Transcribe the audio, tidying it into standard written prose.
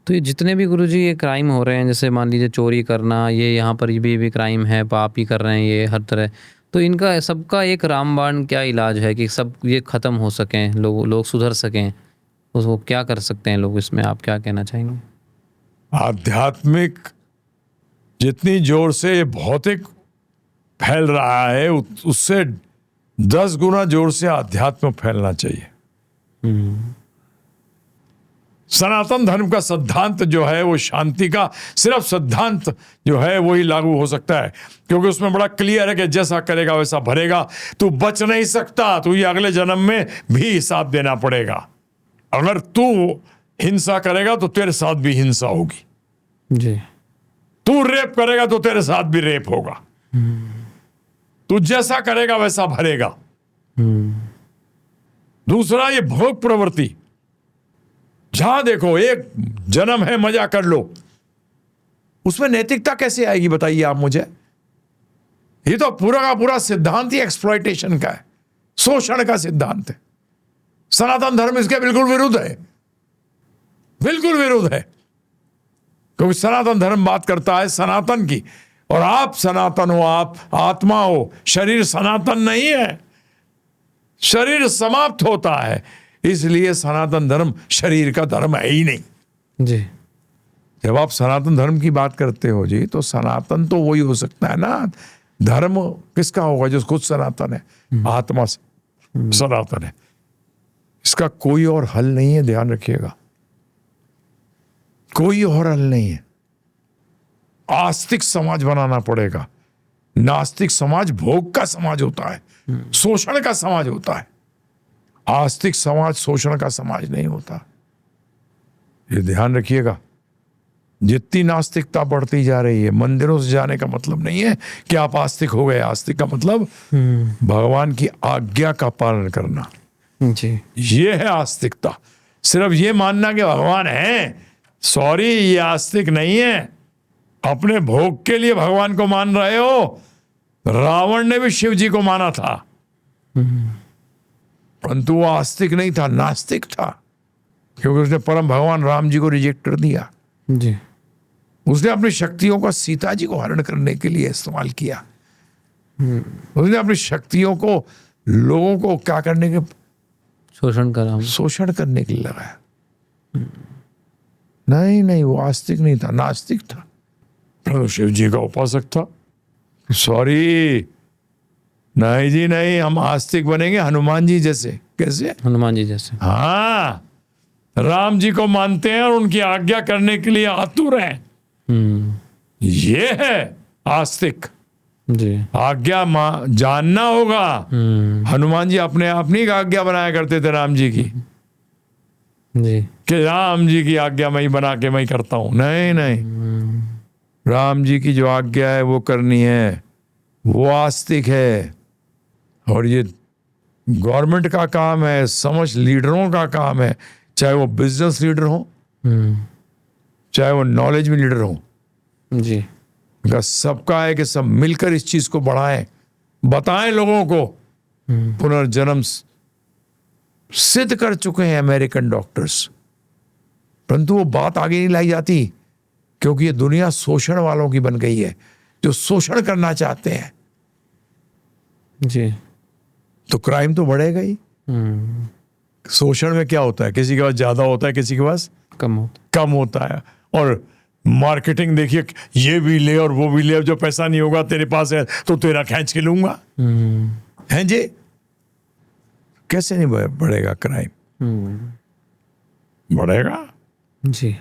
तो ये जितने भी गुरुजी ये क्राइम हो रहे हैं, जैसे मान लीजिए चोरी करना, ये यहाँ पर भी क्राइम है, पाप ही कर रहे हैं ये हर तरह, तो इनका सबका एक रामबाण क्या इलाज है कि सब ये ख़त्म हो सकें, लोग लोग सुधर सकें? तो वो क्या कर सकते हैं लोग, इसमें आप क्या कहना चाहेंगे? आध्यात्मिक जितनी जोर से ये भौतिक फैल रहा है उससे 10 गुना जोर से आध्यात्म फैलना चाहिए। सनातन धर्म का सिद्धांत जो है वो शांति का सिर्फ सिद्धांत जो है वही लागू हो सकता है, क्योंकि उसमें बड़ा क्लियर है कि जैसा करेगा वैसा भरेगा। तू बच नहीं सकता, तू ये अगले जन्म में भी हिसाब देना पड़ेगा। अगर तू हिंसा करेगा तो तेरे साथ भी हिंसा होगी जी। तू रेप करेगा तो तेरे साथ भी रेप होगा। तू जैसा करेगा वैसा भरेगा। दूसरा, ये भोग प्रवृत्ति, जहां देखो एक जन्म है मजा कर लो, उसमें नैतिकता कैसे आएगी बताइए आप मुझे? ये तो पूरा का पूरा सिद्धांत ही एक्सप्लॉयटेशन का है, शोषण का सिद्धांत है। सनातन धर्म इसके बिल्कुल विरुद्ध है, बिल्कुल विरुद्ध है, क्योंकि सनातन धर्म बात करता है सनातन की, और आप सनातन हो, आप आत्मा हो। शरीर सनातन नहीं है, शरीर समाप्त होता है, इसलिए सनातन धर्म शरीर का धर्म है ही नहीं जी। जब आप सनातन धर्म की बात करते हो जी, तो सनातन तो वही हो सकता है ना। धर्म किसका होगा? जो खुद सनातन है, आत्मा से सनातन है। इसका कोई और हल नहीं है, ध्यान रखिएगा, कोई और हल नहीं है। आस्तिक समाज बनाना पड़ेगा। नास्तिक समाज भोग का समाज होता है, शोषण का समाज होता है। आस्तिक समाज शोषण का समाज नहीं होता, ये ध्यान रखिएगा। जितनी नास्तिकता बढ़ती जा रही है, मंदिरों से जाने का मतलब नहीं है कि आप आस्तिक हो गए। आस्तिक का मतलब भगवान की आज्ञा का पालन करना, जी। ये है आस्तिकता। सिर्फ ये मानना कि भगवान है, सॉरी, ये आस्तिक नहीं है। अपने भोग के लिए भगवान को मान रहे हो। रावण ने भी शिव जी को माना था, परंतु वो आस्तिक नहीं था, नास्तिक था, क्योंकि उसने परम भगवान राम जी को रिजेक्ट कर दिया। जी। उसने अपनी शक्तियों का सीता जी को हरण करने के लिए इस्तेमाल किया। उसने अपनी शक्तियों को लोगों को क्या करने के, शोषण करने के लिए लगाया। नहीं नहीं, वो आस्तिक नहीं था, नास्तिक था। तो शिव जी का उपासक था। सॉरी, नहीं जी नहीं, हम आस्तिक बनेंगे हनुमान जी जैसे। कैसे? हनुमान जी जैसे। हाँ, राम जी को मानते हैं और उनकी आज्ञा करने के लिए आतुर हैं। ये है आस्तिक। जी। आज्ञा जानना होगा। हनुमान जी अपने आप नहीं आज्ञा बनाया करते थे राम जी की, जी, कि राम जी की आज्ञा मैं ही बना के मैं ही करता हूं। नहीं नहीं, राम जी की जो आज्ञा है वो करनी है, वो आस्तिक है। और ये गवर्नमेंट का काम है, समझ लीडरों का काम है, चाहे वो बिजनेस लीडर हो, चाहे वो नॉलेज में लीडर हो। जी। सबका है कि सब मिलकर इस चीज को बढ़ाएं, बताएं लोगों को। पुनर्जन्म सिद्ध कर चुके हैं अमेरिकन डॉक्टर्स, परंतु वो बात आगे नहीं लाई जाती, क्योंकि ये दुनिया शोषण वालों की बन गई है, जो शोषण करना चाहते हैं। जी। तो क्राइम तो बढ़ेगा ही। शोषण में क्या होता है, किसी के पास ज्यादा होता है, किसी के पास कम होता है। और मार्केटिंग देखिए, ये भी ले और वो भी ले, जो पैसा नहीं होगा तेरे पास है तो तेरा खींच के लूंगा। हैं जी? कैसे नहीं बढ़ेगा क्राइम? बढ़ेगा जी।